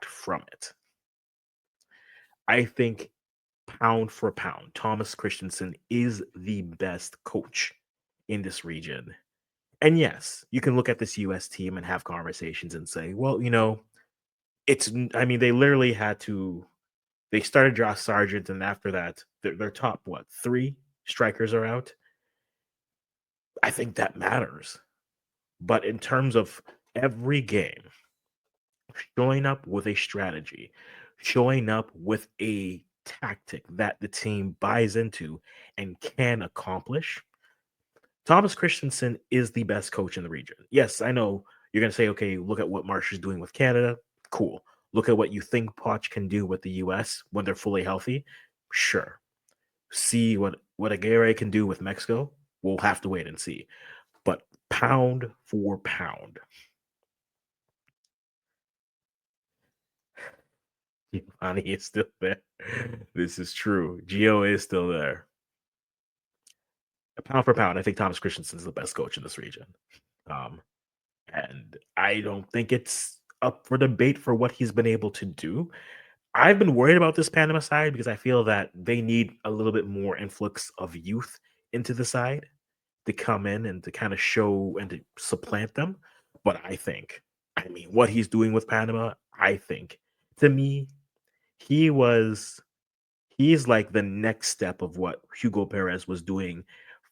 from it. I think pound for pound, Thomas Christiansen is the best coach in this region. And yes, you can look at this US team and have conversations and say, well, I mean, they literally had to, they started Josh Sargent, and after that, their top, what, three strikers are out. I think that matters. But in terms of every game, showing up with a strategy, showing up with a tactic that the team buys into and can accomplish, Thomas Christensen is the best coach in the region. Yes, I know you're going to say, okay, look at what Marsh is doing with Canada. Cool. Look at what you think Poch can do with the US when they're fully healthy. Sure. See what Aguirre can do with Mexico. We'll have to wait and see. But pound for pound, Giovanni is still there. This is true. Gio is still there. Pound for pound, I think Thomas Christensen is the best coach in this region. Um, and I don't think it's up for debate for what he's been able to do. I've been worried about this Panama side because I feel that they need a little bit more influx of youth into the side to come in and to kind of show and to supplant them. But I mean, what he's doing with Panama, I think, to me, he was he's like the next step of what Hugo Perez was doing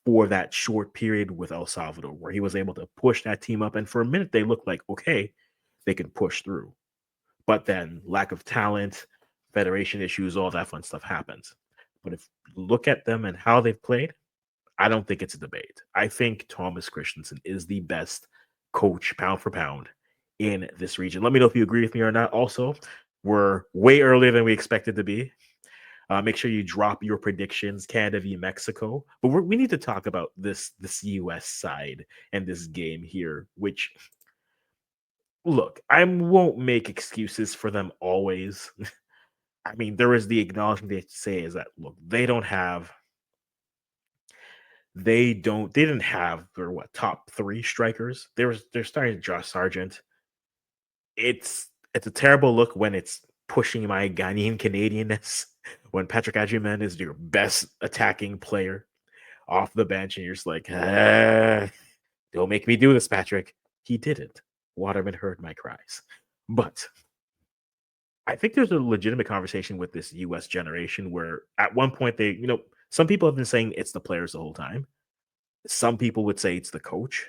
for that short period with El Salvador, where he was able to push that team up. And for a minute, they looked like, okay, they can push through. But then lack of talent, federation issues, all that fun stuff happens. But if you look at them and how they've played, I don't think it's a debate. I think Thomas Christensen is the best coach, pound for pound, in this region. Let me know if you agree with me or not. Also, we're way earlier than we expected to be. Make sure you drop your predictions, Canada v Mexico. But we need to talk about this US side and this game here, which look, I won't make excuses for them always. I mean, there is the acknowledgement they say is that look, they didn't have their what top three strikers. They're starting Josh Sargent. It's a terrible look when it's pushing my Ghanaian Canadianness when Patrick Adjuman is your best attacking player off the bench, and you're just like, don't make me do this, Patrick. He didn't. Waterman heard my cries. But I think there's a legitimate conversation with this US generation where at one point some people have been saying it's the players the whole time. Some people would say it's the coach.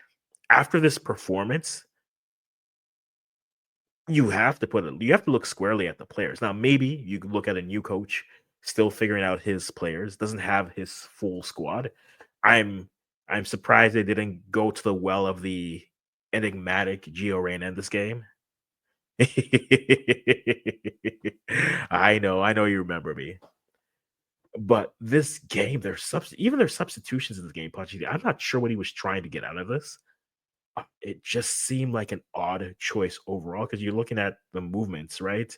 After this performance, you have to look squarely at the players. Now, maybe you could look at a new coach still figuring out his players, doesn't have his full squad. I'm I'm surprised they didn't go to the well of the enigmatic Gio Reyna in this game. I know you remember me. But this game, even their substitutions in this game, Pachi, I'm not sure what he was trying to get out of this. It just seemed like an odd choice overall because you're looking at the movements, right?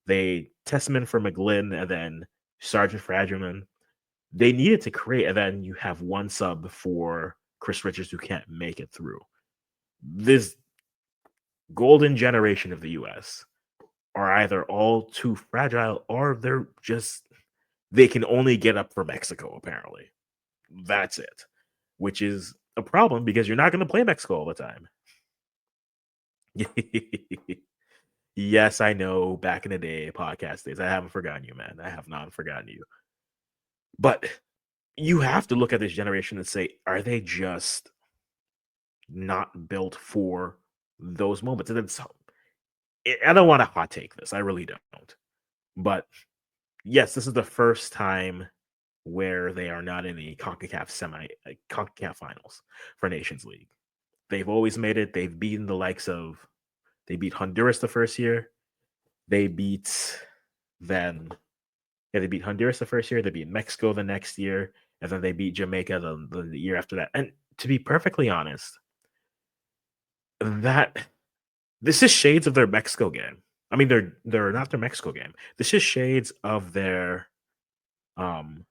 They Testament for McGlynn and then Sergeant for Adgerman. They needed to create, and then you have one sub for Chris Richards who can't make it through. This golden generation of the US are either all too fragile or they can only get up for Mexico, apparently. That's it. Which is a problem because you're not going to play Mexico all the time. Yes, I know. Back in the day, podcast days, I haven't forgotten you, man. I have not forgotten you. But you have to look at this generation and say, are they just not built for those moments? And it's, I don't want to hot take this. I really don't. But yes, this is the first time where they are not in the CONCACAF Finals for Nations League. They've always made it. They beat Honduras the first year. They beat then yeah, they beat Honduras the first year. They beat Mexico the next year, and then they beat Jamaica the year after that. And to be perfectly honest, that this is shades of their Mexico game. I mean, they're not their Mexico game. This is shades of their um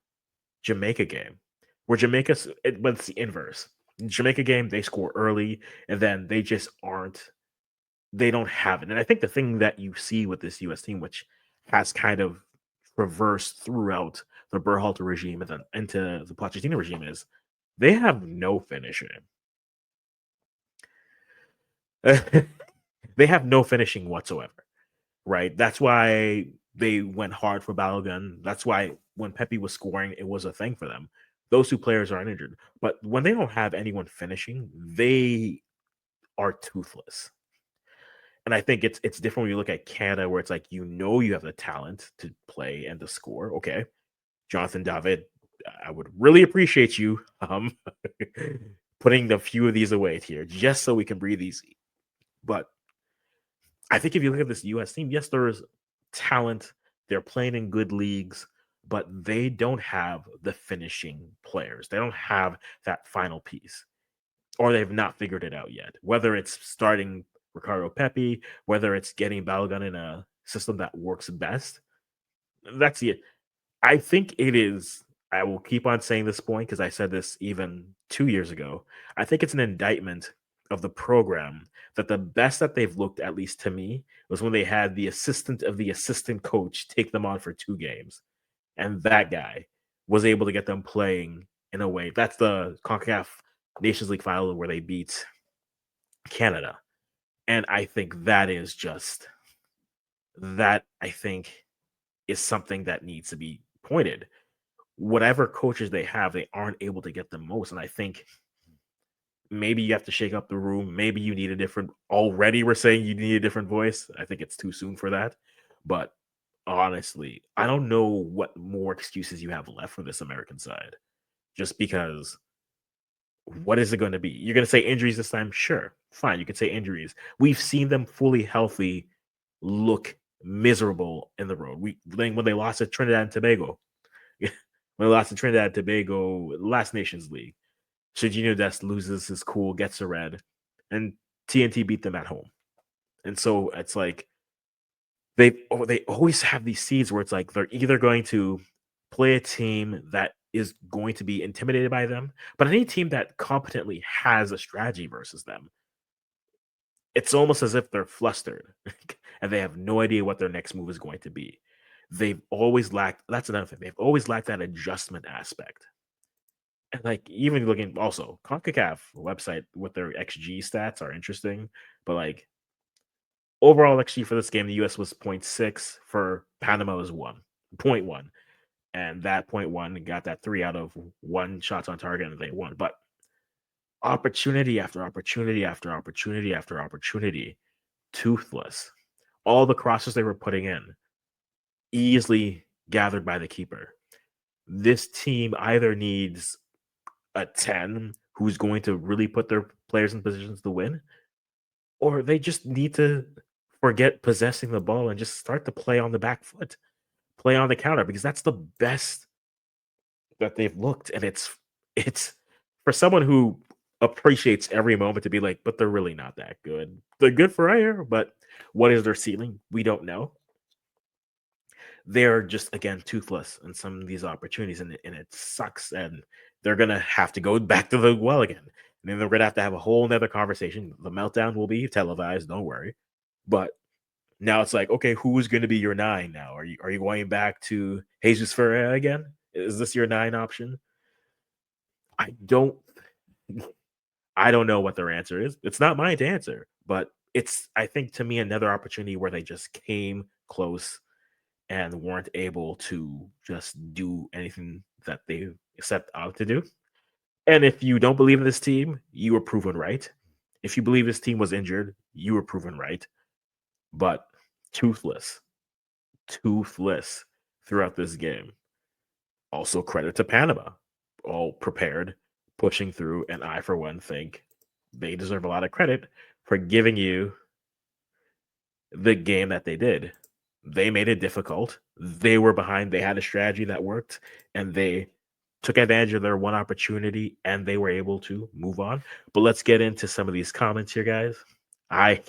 Jamaica game, where but it's the inverse. Jamaica game, they score early, and then they just aren't they don't have it. And I think the thing that you see with this US team, which has kind of reversed throughout the Berhalter regime and then into the Pochettino regime, is they have no finishing. They have no finishing whatsoever, right? That's why they went hard for Balogun. That's why when Pepe was scoring, it was a thing for them. Those two players are injured. But when they don't have anyone finishing, they are toothless. And I think it's different when you look at Canada, where it's like you have the talent to play and to score. Okay, Jonathan David, I would really appreciate you putting a few of these away here, just so we can breathe easy. But I think if you look at this U.S. team, yes, there's talent. They're playing in good leagues, but they don't have the finishing players. They don't have that final piece, or they've not figured it out yet. Whether it's starting Ricardo Pepi, whether it's getting Balogun in a system that works best, that's it. I think it is. I will keep on saying this point because I said this even 2 years ago. I think it's an indictment of the program that the best that they've looked, at least to me, was when they had the assistant of the assistant coach take them on for 2 games. And that guy was able to get them playing in a way. That's the CONCACAF Nations League final where they beat Canada. And I think that I think is something that needs to be pointed. Whatever coaches they have, they aren't able to get the most. And I think maybe you have to shake up the room. Maybe you need a different, already we're saying you need a different voice. I think it's too soon for that. But honestly, I don't know what more excuses you have left for this American side. Just because what is it going to be? You're going to say injuries this time? Sure. Fine. You can say injuries. We've seen them fully healthy look miserable in the road. When they lost to Trinidad and Tobago, when they lost to Trinidad and Tobago, last Nations League, Serginho Dest loses his cool, gets a red, and TNT beat them at home. And so it's like they always have these seeds where it's like they're either going to play a team that is going to be intimidated by them, but any team that competently has a strategy versus them, it's almost as if they're flustered and they have no idea what their next move is going to be. They've always lacked that's another thing. They've always lacked that adjustment aspect. And like even looking also, CONCACAF website with their XG stats are interesting, but like overall XG for this game, the US was 0.6, for Panama was 1.1. And that 0.1 got that 3 out of 1 shots on target and they won. But opportunity after opportunity after opportunity after opportunity, toothless. All the crosses they were putting in, easily gathered by the keeper. This team either needs a 10 who's going to really put their players in positions to win, or they just need to forget possessing the ball and just start to play on the back foot, play on the counter, because that's the best that they've looked. And it's for someone who appreciates every moment to be like, but they're really not that good. They're good for air, but what is their ceiling? We don't know. They're just again toothless in some of these opportunities, and it sucks. And they're gonna have to go back to the well again. And then they're gonna have to have a whole nother conversation. The meltdown will be televised, don't worry. But now it's like, okay, who's gonna be your nine now? Are you going back to Jesus Ferreira again? Is this your nine option? I don't I don't know what their answer is. It's not mine to answer, but it's I think to me another opportunity where they just came close and weren't able to just do anything that they set out to do. And if you don't believe in this team, you were proven right. If you believe this team was injured, you were proven right. But toothless, toothless throughout this game. Also, credit to Panama. All prepared, pushing through, and I, for one, think they deserve a lot of credit for giving you the game that they did. They made it difficult. They were behind. They had a strategy that worked, and they took advantage of their one opportunity, and they were able to move on. But let's get into some of these comments here, guys. I